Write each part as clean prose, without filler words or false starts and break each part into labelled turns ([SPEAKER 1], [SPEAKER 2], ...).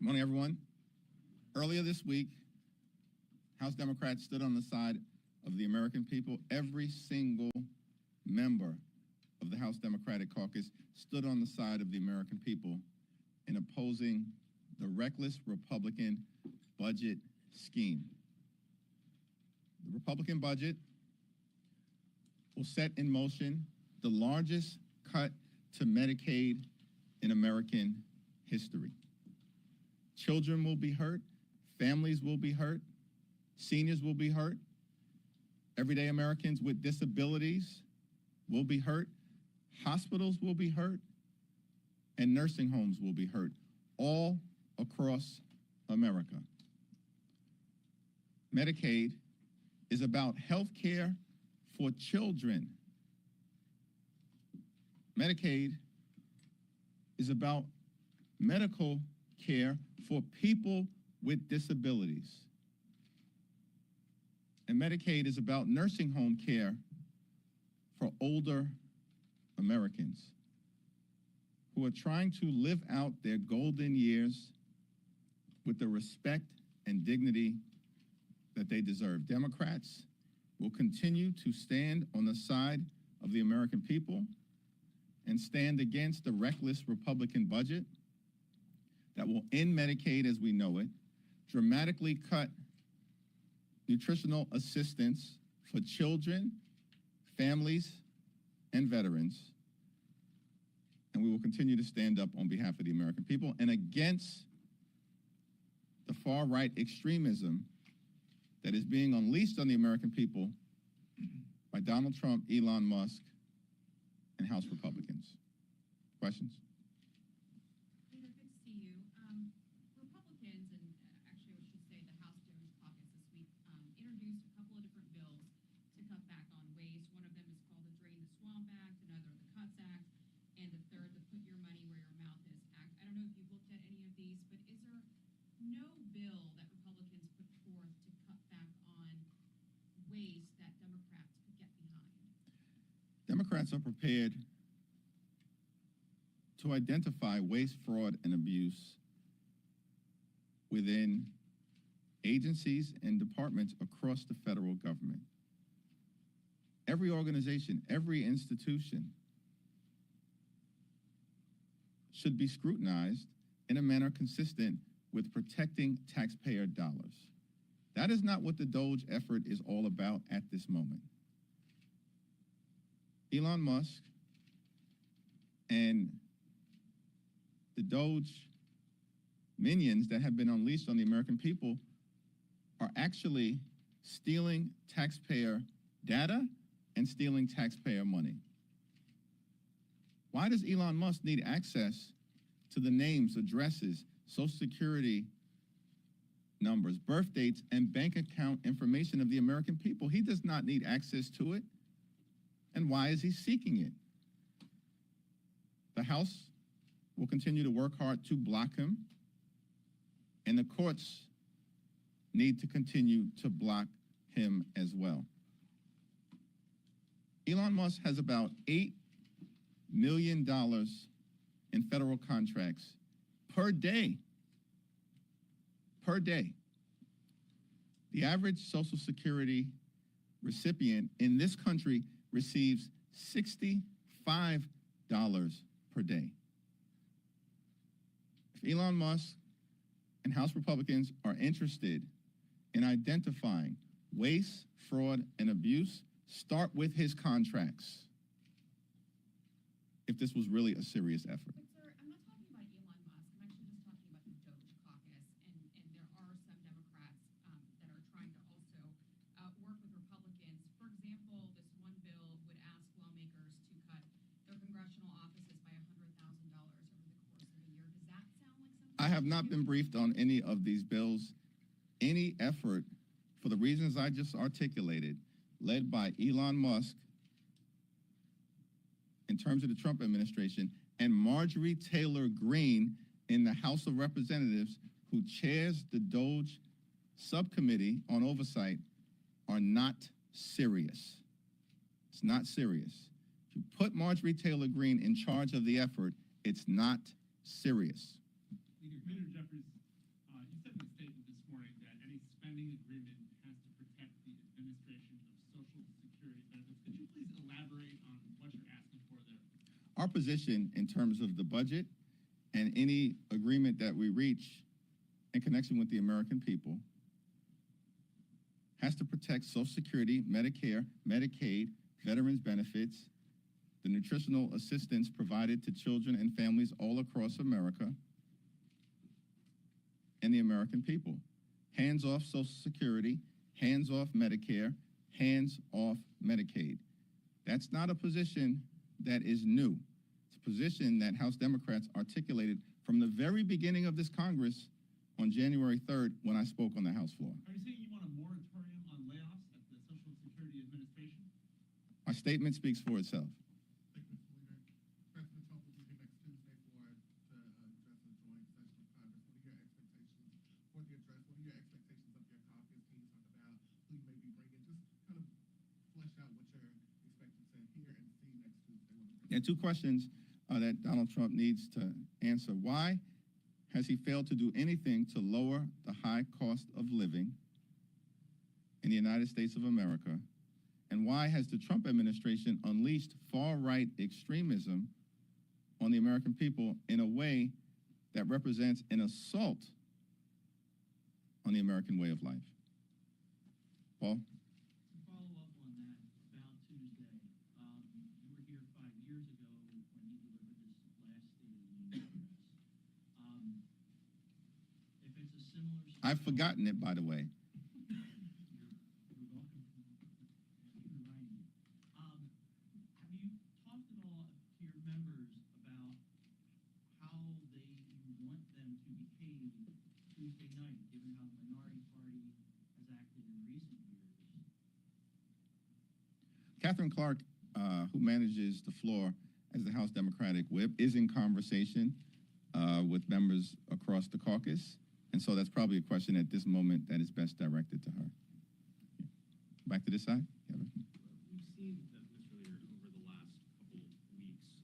[SPEAKER 1] Good morning, everyone. Earlier this week, House Democrats stood on the side of the American people. Every single member of the House Democratic Caucus stood on the side of the American people in opposing the reckless Republican budget scheme. The Republican budget will set in motion the largest cut to Medicaid in American history. Children will be hurt, families will be hurt, seniors will be hurt, everyday Americans with disabilities will be hurt, hospitals will be hurt, and nursing homes will be hurt, all across America. Medicaid is about health care for children. Medicaid is about medical care for people with disabilities. And Medicaid is about nursing home care for older Americans who are trying to live out their golden years with the respect and dignity that they deserve. Democrats will continue to stand on the side of the American people and stand against the reckless Republican budget that will end Medicaid as we know it, dramatically cut nutritional assistance for children, families, and veterans. And we will continue to stand up on behalf of the American people and against the far-right extremism that is being unleashed on the American people by Donald Trump, Elon Musk, and House Republicans. Questions?
[SPEAKER 2] Leader, good to see you. Republicans, and actually I should say the House Democratic Caucus this week, introduced a couple of different bills to cut back on waste. One of them is called the Drain the Swamp Act, another the Cuts Act, and the third, the Put Your Money Where Your Mouth Is Act. I don't know if you've looked at any of these, but is there no bill that Republicans put forth to cut back on waste that Democrats could get behind?
[SPEAKER 1] Democrats are prepared to identify waste, fraud, and abuse within agencies and departments across the federal government. Every organization, every institution should be scrutinized in a manner consistent with protecting taxpayer dollars. That is not what the Doge effort is all about at this moment. Elon Musk and the Doge minions that have been unleashed on the American people are actually stealing taxpayer data and stealing taxpayer money. Why does Elon Musk need access to the names, addresses, Social Security numbers, birth dates, and bank account information of the American people? He does not need access to it. And why is he seeking it? The House will continue to work hard to block him, and the courts need to continue to block him as well. Elon Musk has about $8 million in federal contracts per day. Per day. The average Social Security recipient in this country receives $65 per day. If Elon Musk and House Republicans are interested in identifying waste, fraud, and abuse, start with his contracts. If this was really a serious effort.
[SPEAKER 2] But sir, I'm not talking about Elon Musk. I'm actually just talking about the Doge caucus, and there are some Democrats that are trying to also work with Republicans. For example, this one bill would ask lawmakers to cut their congressional offices by $100,000 over the course of a year. Does that sound like something?
[SPEAKER 1] I have not been briefed on any of these bills. Any effort, for the reasons I just articulated, led by Elon Musk in terms of the Trump administration, and Marjorie Taylor Greene in the House of Representatives, who chairs the Doge subcommittee on oversight, are not serious. It's not serious. If you put Marjorie Taylor Greene in charge of the effort, it's not serious.
[SPEAKER 3] Leader Jeffries,
[SPEAKER 1] our position in terms of the budget and any agreement that we reach in connection with the American people has to protect Social Security, Medicare, Medicaid, veterans benefits, the nutritional assistance provided to children and families all across America, and the American people. Hands off Social Security, hands off Medicare, hands off Medicaid. That's not a position that is new. It's a position that House Democrats articulated from the very beginning of this Congress on January 3rd when I spoke on the House floor.
[SPEAKER 3] Are you saying you want a moratorium on layoffs at the Social Security Administration?
[SPEAKER 1] My statement speaks for itself.
[SPEAKER 4] Thank you, Mr. Leader. President Trump will be here next Tuesday to address the joint session of Congress. What are your expectations for the address? What are your expectations of your caucus? Can you talk about who you may be bringing? Just kind of flesh out what you're expecting to hear and see next Tuesday.
[SPEAKER 1] There are two questions that Donald Trump needs to answer. Why has he failed to do anything to lower the high cost of living in the United States of America? And why has the Trump administration unleashed far-right extremism on the American people in a way that represents an assault on the American way of life? Paul?
[SPEAKER 3] To follow up on that, about Tuesday, you were here 5 years ago when you delivered this last State of the Union address. If it's a similar...
[SPEAKER 1] I've forgotten it, by the way.
[SPEAKER 3] You're welcome to remind me. Have you talked at all to your members about how you want them to behave Tuesday night, given how the minority party has acted in recent years?
[SPEAKER 1] Catherine Clark, who manages the floor as the House Democratic Whip, is in conversation with members across the caucus. And so that's probably a question at this moment that is best directed to her. Back to this side. Kevin.
[SPEAKER 5] We've seen that, Mr. Leader, over the last couple of weeks,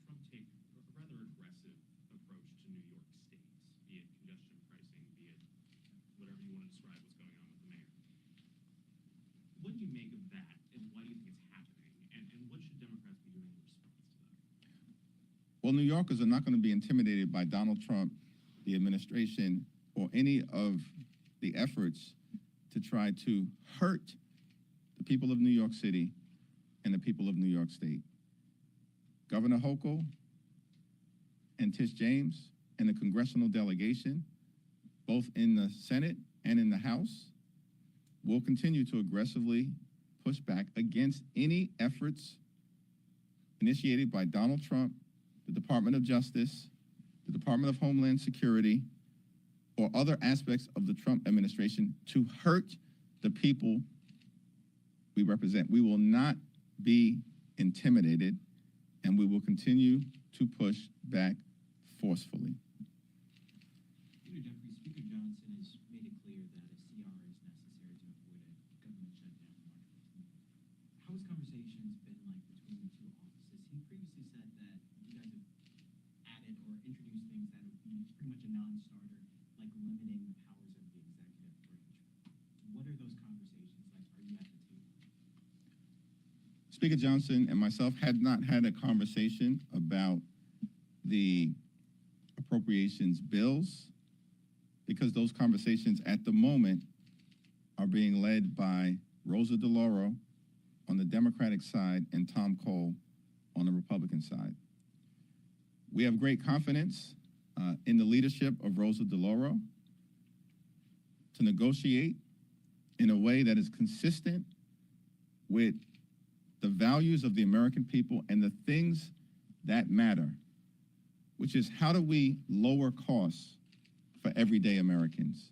[SPEAKER 5] Trump take a rather aggressive approach to New York State, be it congestion pricing, be it whatever you want to describe what's going on with the mayor. What do you make of that, and why do you think it's happening, and what should Democrats be doing in response to that?
[SPEAKER 1] Well, New Yorkers are not going to be intimidated by Donald Trump, the administration, or any of the efforts to try to hurt the people of New York City and the people of New York State. Governor Hochul and Tish James and the congressional delegation, both in the Senate and in the House, will continue to aggressively push back against any efforts initiated by Donald Trump, the Department of Justice, the Department of Homeland Security, or other aspects of the Trump administration to hurt the people we represent. We will not be intimidated, and we will continue to push back forcefully.
[SPEAKER 6] Speaker Jeffries, Speaker Johnson has made it clear that a CR is necessary to avoid a government shutdown on March 15th. How has conversations been like between the two offices? He previously said that you guys have added or introduced things that would be pretty much a non-starter, like limiting the powers of the executive branch. What are those conversations like? Are you at the table?
[SPEAKER 1] Speaker Johnson and myself had not had a conversation about the appropriations bills because those conversations at the moment are being led by Rosa DeLauro on the Democratic side and Tom Cole on the Republican side. We have great confidence in the leadership of Rosa DeLauro to negotiate in a way that is consistent with the values of the American people and the things that matter, which is how do we lower costs for everyday Americans?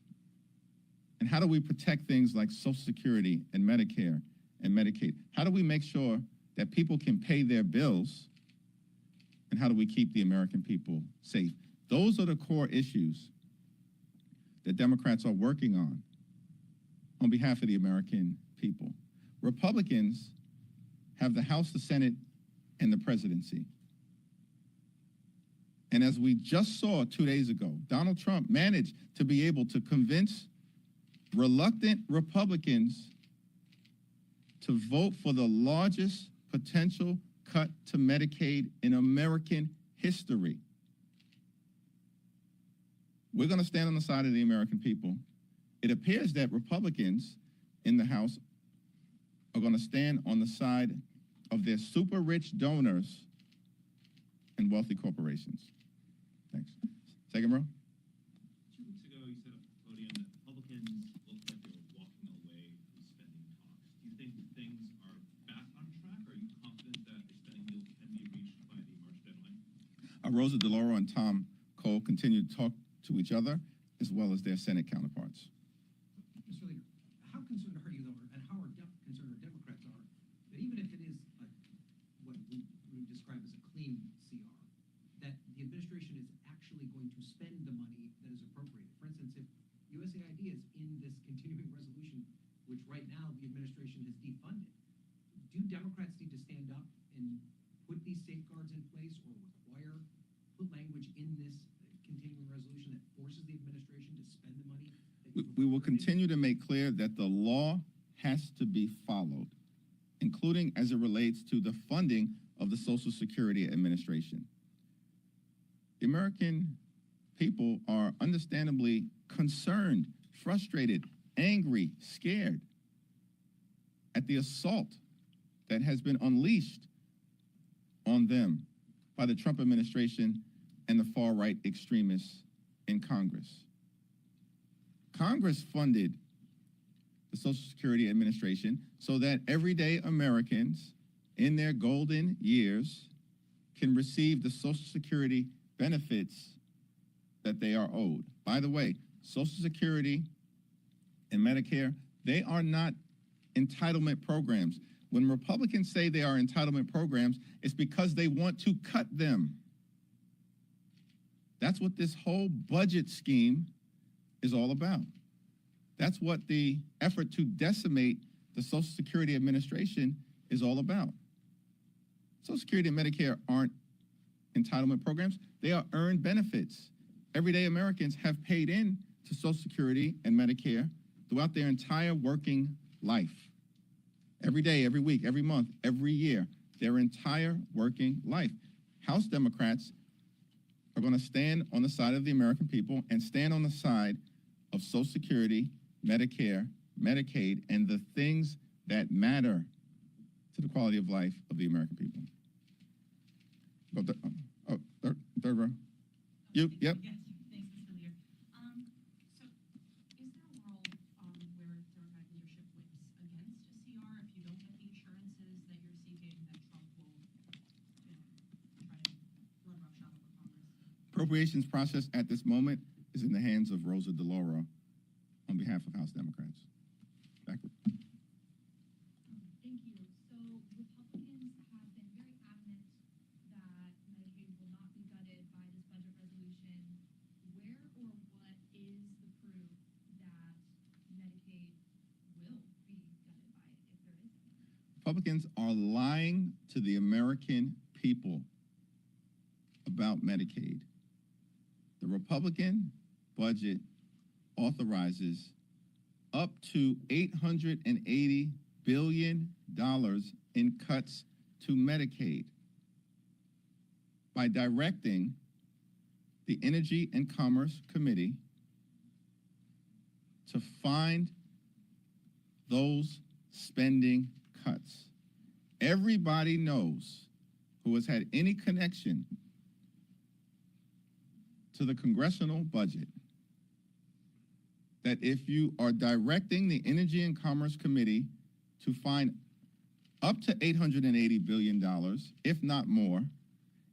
[SPEAKER 1] And how do we protect things like Social Security and Medicare and Medicaid? How do we make sure that people can pay their bills? And how do we keep the American people safe? Those are the core issues that Democrats are working on behalf of the American people. Republicans have the House, the Senate, and the presidency. And as we just saw 2 days ago, Donald Trump managed to be able to convince reluctant Republicans to vote for the largest potential cut to Medicaid in American history. We're going to stand on the side of the American people. It appears that Republicans in the House are going to stand on the side of their super rich donors and wealthy corporations. Thanks. Second row.
[SPEAKER 5] 2 weeks ago, you said at the podium that Republicans looked like they were walking away from spending talks. Do you think things are back on track? Or are you confident that a spending deal can be reached by the March deadline?
[SPEAKER 1] Rosa DeLauro and Tom Cole continue to talk to each other as well as their Senate counterparts.
[SPEAKER 7] Mr. Leader, how concerned are you, though, and how concerned our Democrats are, that even if it is what we would describe as a clean CR, that the administration is actually going to spend the money that is appropriated? For instance, if USAID is in this continuing resolution, which right now the administration has defunded, do Democrats need to stand up and put these safeguards in place or put language in this continuing resolution that forces the administration to spend the money?
[SPEAKER 1] We will continue to make clear that the law has to be followed, including as it relates to the funding of the Social Security Administration. The American people are understandably concerned, frustrated, angry, scared at the assault that has been unleashed on them by the Trump administration and the far-right extremists in Congress. Congress funded the Social Security Administration so that everyday Americans in their golden years can receive the Social Security benefits that they are owed. By the way, Social Security and Medicare, they are not entitlement programs. When Republicans say they are entitlement programs, it's because they want to cut them. That's what this whole budget scheme is all about. That's what the effort to decimate the Social Security Administration is all about. Social Security and Medicare aren't entitlement programs. They are earned benefits. Everyday Americans have paid in to Social Security and Medicare throughout their entire working life. Every day, every week, every month, every year, their entire working life. House Democrats are going to stand on the side of the American people and stand on the side of Social Security, Medicare, Medicaid, and the things that matter to the quality of life of the American people. Third row. You, yep.
[SPEAKER 2] Yes, thanks, Mr. Leader. So, is there a world where Democratic leadership wins against a CR if you don't get the assurances that you're seeking that Trump will, try to run roughshod over Congress?
[SPEAKER 1] Appropriations process at this moment is in the hands of Rosa DeLauro on behalf of House Democrats. Backward.
[SPEAKER 2] Thank you. So Republicans have been very adamant that Medicaid will not be gutted by this budget resolution. Where or what is the proof that Medicaid will be gutted by it, if there is any?
[SPEAKER 1] Republicans are lying to the American people about Medicaid. The Republican budget authorizes up to $880 billion in cuts to Medicaid by directing the Energy and Commerce Committee to find those spending cuts. Everybody knows who has had any connection to the congressional budget that if you are directing the Energy and Commerce Committee to find up to $880 billion, if not more,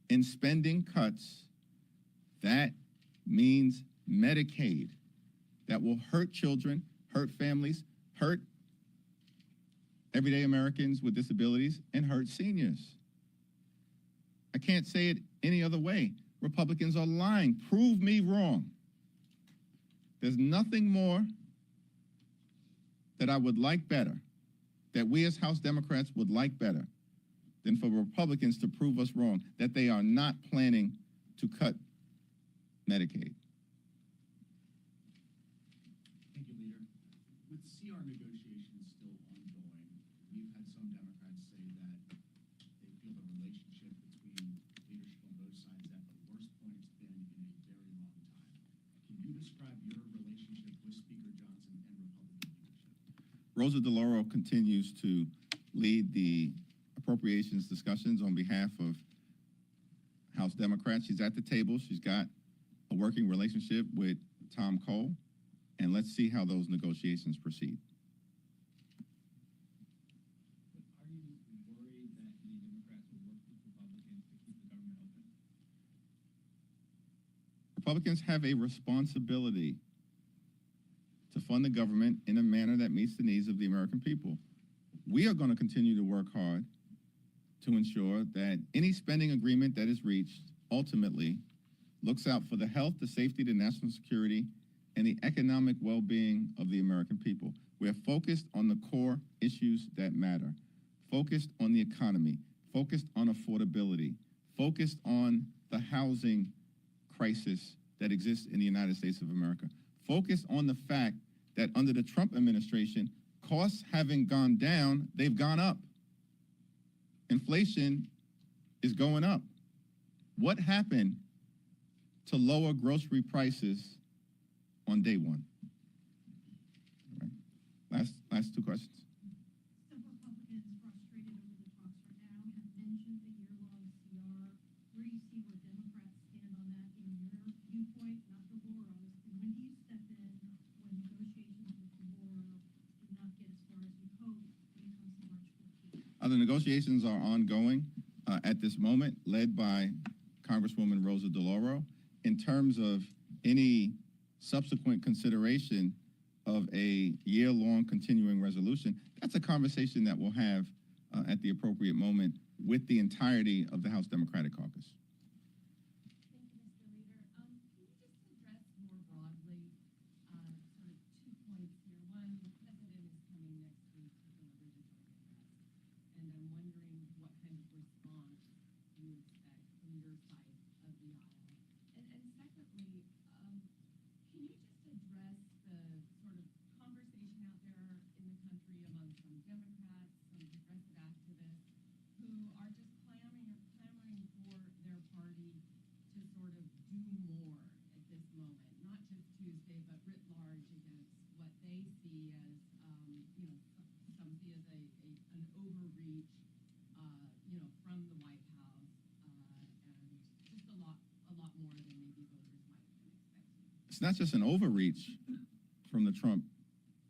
[SPEAKER 1] in spending cuts, that means Medicaid. That will hurt children, hurt families, hurt everyday Americans with disabilities, and hurt seniors. I can't say it any other way. Republicans are lying. Prove me wrong. There's nothing more that I would like better, that we as House Democrats would like better, than for Republicans to prove us wrong, that they are not planning to cut Medicaid.
[SPEAKER 8] Thank you, Leader. With CR negotiations still ongoing, we've had some Democrats say that they feel the relationship between leadership on both sides is at the worst point it's been in a very long time. Can you describe your relationship with Speaker Johnson and Republican leadership?
[SPEAKER 1] Rosa DeLauro continues to lead the appropriations discussions on behalf of House Democrats. She's at the table. She's got a working relationship with Tom Cole, and let's see how those negotiations proceed.
[SPEAKER 6] Are you worried that the Democrats will work with Republicans to keep the government open?
[SPEAKER 1] Republicans have a responsibility to fund the government in a manner that meets the needs of the American people. We are going to continue to work hard to ensure that any spending agreement that is reached ultimately looks out for the health, the safety, the national security, and the economic well-being of the American people. We are focused on the core issues that matter, focused on the economy, focused on affordability, focused on the housing crisis that exists in the United States of America, focused on the fact that under the Trump administration, costs having gone down, they've gone up. Inflation is going up. What happened to lower grocery prices on day one? All right. Last two questions.
[SPEAKER 2] Some Republicans frustrated over the talks right now have mentioned the year-long CR. Where do you see where Democrats stand on that in your viewpoint, not DeLauro's? And when do you step in when negotiations with DeLauro do not get as far as you hope when it comes to March 14th?
[SPEAKER 1] The negotiations are ongoing at this moment, led by Congresswoman Rosa DeLauro. In terms of any subsequent consideration of a year-long continuing resolution, that's a conversation that we'll have at the appropriate moment with the entirety of the House Democratic Caucus.
[SPEAKER 2] Thank you, Mr. Leader. Can you just address more broadly sort of 2 points here? One, the president is coming next week to deliver the joint address, and I'm wondering what kind of response you expect from your side of the aisle. And secondly, can you just address the sort of conversation out there in the country among some Democrats, some progressive activists, who are just clamoring for their party to sort of do more at this moment, not just Tuesday, but writ large against what they see as, some see as an overreach, from the White House, and just a lot more than maybe voters might have been expecting.
[SPEAKER 1] It's not just an overreach from the Trump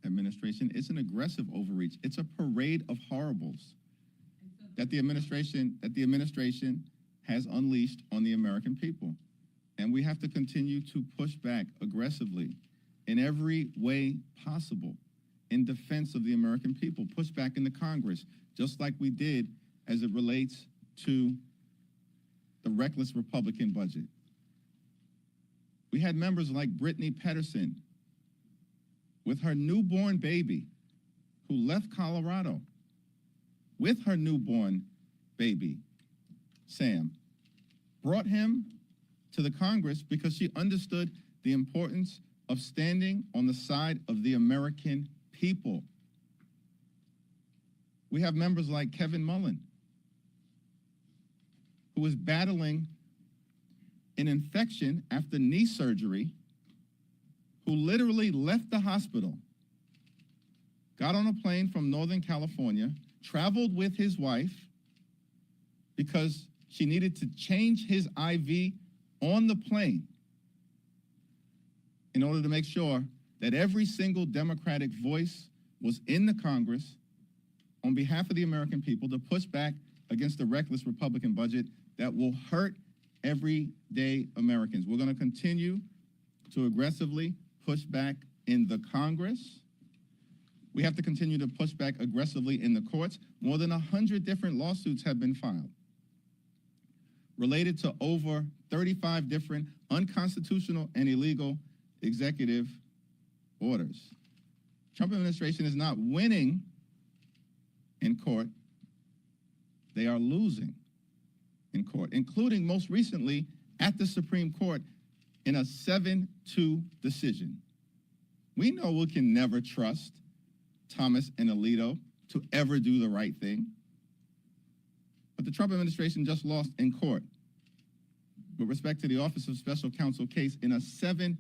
[SPEAKER 1] administration, it's an aggressive overreach. It's a parade of horribles that the administration has unleashed on the American people. And we have to continue to push back aggressively in every way possible in defense of the American people, push back in the Congress, just like we did as it relates to the reckless Republican budget. We had members like Brittany Pedersen with her newborn baby who left Colorado with her newborn baby, Sam, brought him to the Congress because she understood the importance of standing on the side of the American people. We have members like Kevin Mullen, who is battling an infection after knee surgery, who literally left the hospital, got on a plane from Northern California, traveled with his wife because she needed to change his IV on the plane in order to make sure that every single Democratic voice was in the Congress on behalf of the American people to push back against the reckless Republican budget that will hurt everyday Americans. We're going to continue to aggressively push back in the Congress. We have to continue to push back aggressively in the courts. More than 100 different lawsuits have been filed related to over 35 different unconstitutional and illegal executive orders. Trump administration is not winning in court. They are losing in court, including most recently at the Supreme Court in a 7-2 decision. We know we can never trust Thomas and Alito to ever do the right thing. But the Trump administration just lost in court with respect to the Office of Special Counsel case in a 7-2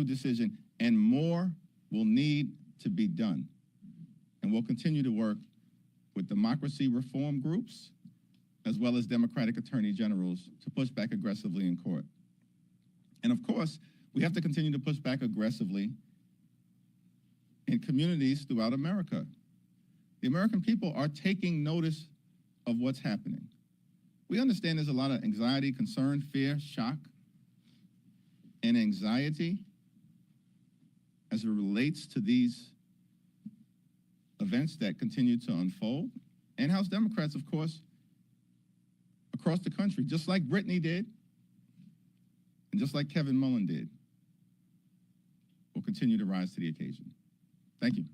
[SPEAKER 1] decision, and more will need to be done. And we'll continue to work with democracy reform groups as well as Democratic attorney generals to push back aggressively in court. And of course, we have to continue to push back aggressively in communities throughout America. The American people are taking notice of what's happening. We understand there's a lot of anxiety, concern, fear, shock, and anxiety as it relates to these events that continue to unfold. And House Democrats, of course, across the country, just like Brittany did, and just like Kevin Mullen did, will continue to rise to the occasion. Thank you.